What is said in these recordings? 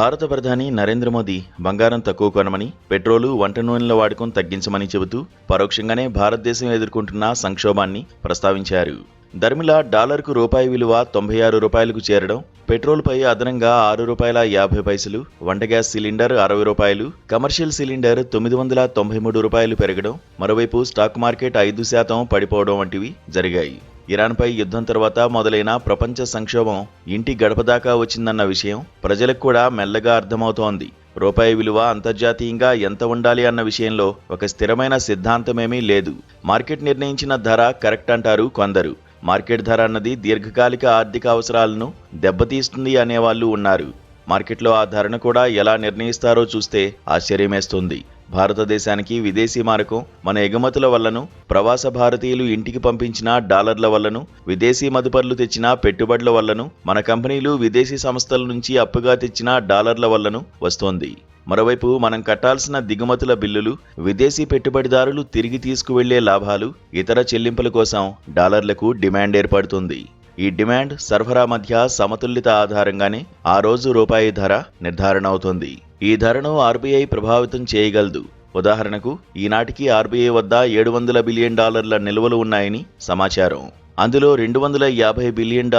భారత ప్రధాని నరేంద్ర మోదీ బంగారం తక్కువ కొనమని, పెట్రోలు, వంట నూనెల వాడకం తగ్గించమని చెబుతూ పరోక్షంగానే భారతదేశం ఎదుర్కొంటున్న సంక్షోభాన్ని ప్రస్తావించారు. దర్మిలా డాలర్కు రూపాయి విలువ 96 రూపాయలకు చేరడం, పెట్రోల్పై అదనంగా ₹6.50, వంట గ్యాస్ సిలిండర్ ₹60, కమర్షియల్ సిలిండర్ ₹993 పెరగడం, మరోవైపు స్టాక్ మార్కెట్ 5% పడిపోవడం వంటివి జరిగాయి. ఇరాన్పై యుద్ధం తర్వాత మొదలైన ప్రపంచ సంక్షోభం ఇంటి గడపదాకా వచ్చిందన్న విషయం ప్రజలకు కూడా మెల్లగా అర్థమవుతోంది. రూపాయి విలువ అంతర్జాతీయంగా ఎంత ఉండాలి అన్న విషయంలో ఒక స్థిరమైన సిద్ధాంతమేమీ లేదు. మార్కెట్ నిర్ణయించిన ధర కరెక్ట్ అంటారు కొందరు. మార్కెట్ ధర అన్నది దీర్ఘకాలిక ఆర్థిక అవసరాలను దెబ్బతీస్తుంది అనేవాళ్లు ఉన్నారు. మార్కెట్లో ఆ ధరను కూడా ఎలా నిర్ణయిస్తారో చూస్తే ఆశ్చర్యమేస్తుంది. భారతదేశానికి విదేశీ మారకం, మన ఎగుమతుల వల్లను, ప్రవాస భారతీయులు ఇంటికి పంపించిన డాలర్ల వల్లను, విదేశీ మదుపర్లు తెచ్చిన పెట్టుబడుల వల్లను, మన కంపెనీలు విదేశీ సంస్థల నుంచి అప్పుగా తెచ్చిన డాలర్ల వల్లను వస్తోంది. మరోవైపు మనం కట్టాల్సిన దిగుమతుల బిల్లులు, విదేశీ పెట్టుబడిదారులు తిరిగి తీసుకువెళ్లే లాభాలు, ఇతర చెల్లింపుల కోసం డాలర్లకు డిమాండ్ ఏర్పడుతుంది. ఈ డిమాండ్, సరఫరా మధ్య సమతుల్యత ఆధారంగానే ఆ రోజు రూపాయి ధర నిర్ధారణ అవుతుంది. ఈ ధరను ఆర్బీఐ ప్రభావితం చేయగలదు. ఉదాహరణకు, ఈనాటికి ఆర్బీఐ వద్ద $700 బిలియన్ నిల్వలు ఉన్నాయని సమాచారం. అందులో $250 బిలియన్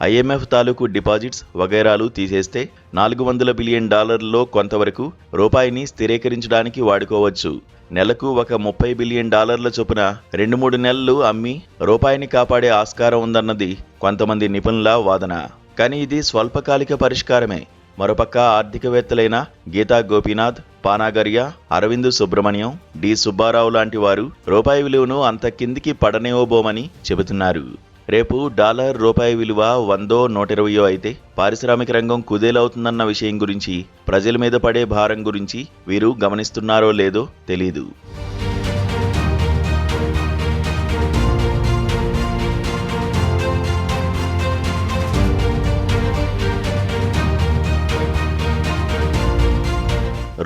ఐఎంఎఫ్ తాలూకు డిపాజిట్స్ వగైరాలు తీసేస్తే $400 బిలియన్ కొంతవరకు రూపాయిని స్థిరీకరించడానికి వాడుకోవచ్చు. నెలకు ఒక $30 బిలియన్ చొప్పున 2-3 నెలలు అమ్మి రూపాయిని కాపాడే ఆస్కారం ఉందన్నది కొంతమంది నిపుణుల వాదన. కానీ ఇది స్వల్పకాలిక పరిష్కారమే. మరోపక్క ఆర్థికవేత్తలైన గీతా గోపీనాథ్, పానాగర్య, అరవింద్ సుబ్రమణ్యం, డి సుబ్బారావు లాంటి వారు రూపాయి విలువను అంత కిందికి పడనివ్వబోమని చెబుతున్నారు. రేపు డాలర్ రూపాయి విలువ 100, 120 అయితే పారిశ్రామిక రంగం కుదేలవుతుందన్న విషయం గురించి, ప్రజల మీద పడే భారం గురించి వీరు గమనిస్తున్నారో లేదో తెలీదు.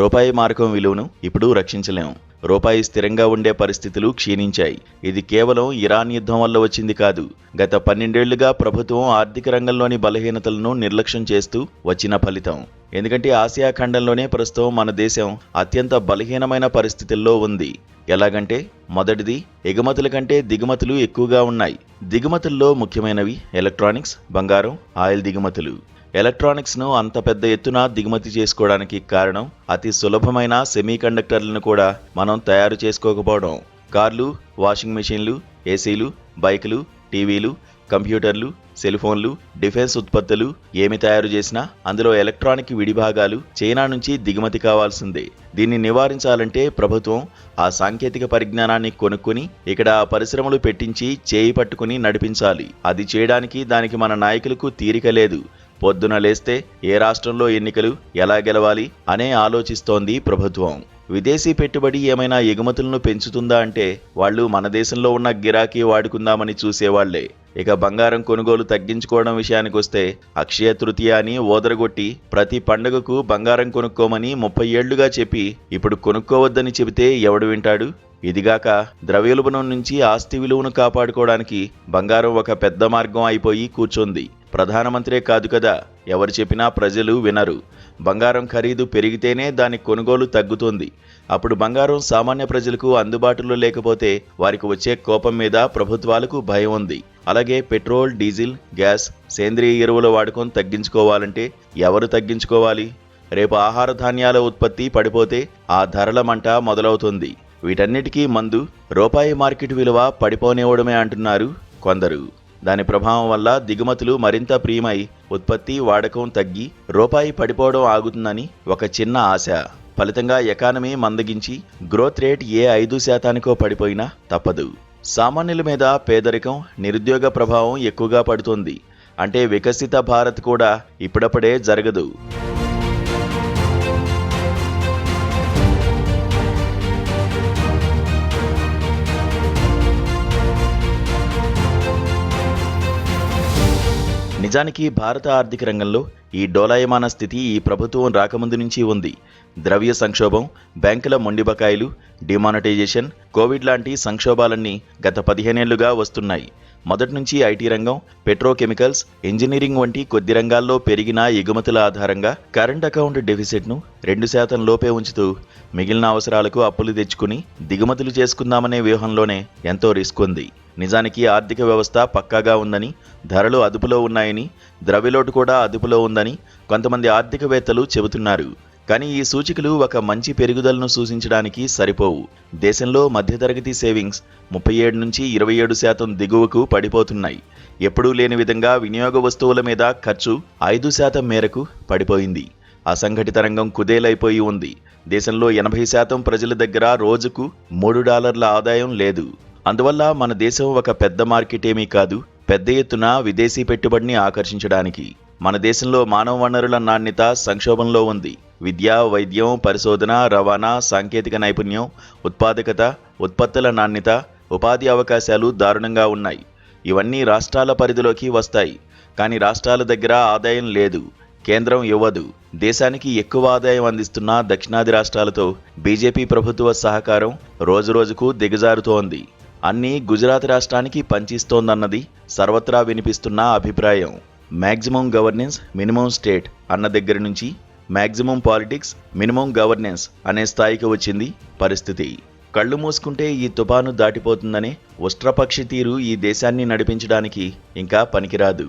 రూపాయి మారకం విలువను ఇప్పుడు రక్షించలేం. రూపాయి స్థిరంగా ఉండే పరిస్థితులు క్షీణించాయి. ఇది కేవలం ఇరాన్ యుద్ధం వల్ల వచ్చింది కాదు. గత 12 ఏళ్లుగా ప్రభుత్వం ఆర్థిక రంగంలోని బలహీనతలను నిర్లక్ష్యం చేస్తూ వచ్చిన ఫలితం. ఎందుకంటే ఆసియా ఖండంలోనే ప్రస్తుతం మన దేశం అత్యంత బలహీనమైన పరిస్థితుల్లో ఉంది. ఎలాగంటే, మొదటిది, ఎగుమతుల కంటే దిగుమతులు ఎక్కువగా ఉన్నాయి. దిగుమతుల్లో ముఖ్యమైనవి ఎలక్ట్రానిక్స్, బంగారం, ఆయిల్ దిగుమతులు. ఎలక్ట్రానిక్స్ను అంత పెద్ద ఎత్తున దిగుమతి చేసుకోవడానికి కారణం అతి సులభమైన సెమీకండక్టర్లను కూడా మనం తయారు చేసుకోకపోవడం. కార్లు, వాషింగ్ మెషీన్లు, ఏసీలు, బైకులు, టీవీలు, కంప్యూటర్లు, సెల్ఫోన్లు, డిఫెన్స్ ఉత్పత్తులు ఏమి తయారు చేసినా అందులో ఎలక్ట్రానిక్ విడిభాగాలు చైనా నుంచి దిగుమతి కావాల్సిందే. దీన్ని నివారించాలంటే ప్రభుత్వం ఆ సాంకేతిక పరిజ్ఞానాన్ని కొనుక్కొని ఇక్కడ ఆ పరిశ్రమలు పెట్టించి చేయి పట్టుకుని నడిపించాలి. అది చేయడానికి దానికి మన నాయకులకు తీరిక లేదు. పొద్దున లేస్తే ఏ రాష్ట్రంలో ఎన్నికలు, ఎలా గెలవాలి అనే ఆలోచిస్తోంది ప్రభుత్వం. విదేశీ పెట్టుబడి ఏమైనా ఎగుమతులను పెంచుతుందా అంటే వాళ్ళు మన దేశంలో ఉన్న గిరాకీ వాడుకుందామని చూసేవాళ్లే. ఇక బంగారం కొనుగోలు తగ్గించుకోవడం విషయానికొస్తే అక్షయ తృతీయ అని ఓదరగొట్టి ప్రతి పండుగకు బంగారం కొనుక్కోమని 30 ఏళ్లుగా చెప్పి ఇప్పుడు కొనుక్కోవద్దని చెబితే ఎవడు వింటాడు? ఇదిగాక ద్రవ్యోల్బణం నుంచి ఆస్తి విలువను కాపాడుకోవడానికి బంగారం ఒక పెద్ద మార్గం అయిపోయి కూర్చొంది. ప్రధానమంత్రే కాదు కదా, ఎవరు చెప్పినా ప్రజలు వినరు. బంగారం ఖరీదు పెరిగితేనే దాని కొనుగోలు తగ్గుతుంది. అప్పుడు బంగారం సామాన్య ప్రజలకు అందుబాటులో లేకపోతే వారికి వచ్చే కోపం మీద ప్రభుత్వాలకు భయం ఉంది. అలాగే పెట్రోల్, డీజిల్, గ్యాస్, సేంద్రియ ఎరువుల వాడకం తగ్గించుకోవాలంటే ఎవరు తగ్గించుకోవాలి? రేపు ఆహార ధాన్యాల ఉత్పత్తి పడిపోతే ఆ ధరల మంట మొదలవుతుంది. వీటన్నిటికీ మందు రూపాయి మార్కెట్ విలువ పడిపోనివ్వడమే అంటున్నారు కొందరు. దాని ప్రభావం వల్ల దిగుమతులు మరింత ప్రియమై ఉత్పత్తి, వాడకం తగ్గి రూపాయి పడిపోవడం ఆగుతుందని ఒక చిన్న ఆశ. ఫలితంగా ఎకానమీ మందగించి గ్రోత్ రేట్ ఏ 5% పడిపోయినా తప్పదు. సామాన్యుల మీద పేదరికం, నిరుద్యోగ ప్రభావం ఎక్కువగా పడుతుంది. అంటే వికసిత భారత్ కూడా ఇప్పుడప్పుడే జరగదు. నిజానికి భారత ఆర్థిక రంగంలో ఈ డోలాయమాన స్థితి ఈ ప్రభుత్వం రాకముందు నుంచి ఉంది. ద్రవ్య సంక్షోభం, బ్యాంకుల మొండి బకాయిలు, డిమానిటైజేషన్, కోవిడ్ లాంటి సంక్షోభాలన్నీ గత 15 ఏళ్లుగా వస్తున్నాయి. మొదటి నుంచి ఐటీ రంగం, పెట్రోకెమికల్స్, ఇంజనీరింగ్ వంటి కొద్ది రంగాల్లో పెరిగిన ఎగుమతుల ఆధారంగా కరెంట్ అకౌంట్ డెఫిసిట్ను 2% లోపే ఉంచుతూ మిగిలిన అవసరాలకు అప్పులు తెచ్చుకుని దిగుమతులు చేసుకుందామనే వ్యూహంలోనే ఎంతో రిస్క్ ఉంది. నిజానికి ఆర్థిక వ్యవస్థ పక్కాగా ఉందని, ధరలు అదుపులో ఉన్నాయని, ద్రవ్యలోటు కూడా అదుపులో ఉందని కొంతమంది ఆర్థికవేత్తలు చెబుతున్నారు. కానీ ఈ సూచికలు ఒక మంచి పెరుగుదలను సూచించడానికి సరిపోవు. దేశంలో మధ్యతరగతి సేవింగ్స్ 37 నుంచి 27% దిగువకు పడిపోతున్నాయి. ఎప్పుడూ లేని విధంగా వినియోగ వస్తువుల మీద ఖర్చు 5% మేరకు పడిపోయింది. అసంఘటిత రంగం కుదేలైపోయి ఉంది. దేశంలో 80% ప్రజల దగ్గర రోజుకు $3 ఆదాయం లేదు. అందువల్ల మన దేశం ఒక పెద్ద మార్కెట్ ఏమీ కాదు, పెద్ద ఎత్తున విదేశీ పెట్టుబడిని ఆకర్షించడానికి. మన దేశంలో మానవ వనరుల నాణ్యత సంక్షోభంలో ఉంది. విద్య, వైద్యం, పరిశోధన, రవాణా, సాంకేతిక నైపుణ్యం, ఉత్పాదకత, ఉత్పత్తుల నాణ్యత, ఉపాధి అవకాశాలు దారుణంగా ఉన్నాయి. ఇవన్నీ రాష్ట్రాల పరిధిలోకి వస్తాయి. కానీ రాష్ట్రాల దగ్గర ఆదాయం లేదు, కేంద్రం ఇవ్వదు. దేశానికి ఎక్కువ ఆదాయం అందిస్తున్న దక్షిణాది రాష్ట్రాలతో బీజేపీ ప్రభుత్వ సహకారం రోజురోజుకు దిగజారుతోంది. అన్నీ గుజరాత్ రాష్ట్రానికి పంచిస్తోందన్నది సర్వత్రా వినిపిస్తున్న అభిప్రాయం. మ్యాక్సిమం గవర్నెన్స్, మినిమం స్టేట్ అన్న దగ్గర నుంచి మ్యాక్సిమం పాలిటిక్స్, మినిమం గవర్నెన్స్ అనే స్థాయికి వచ్చింది పరిస్థితి. కళ్ళు మూసుకుంటే ఈ తుపాను దాటిపోతుందనే ఉష్ట్రపక్షి తీరు ఈ దేశాన్ని నడిపించడానికి ఇంకా పనికిరాదు.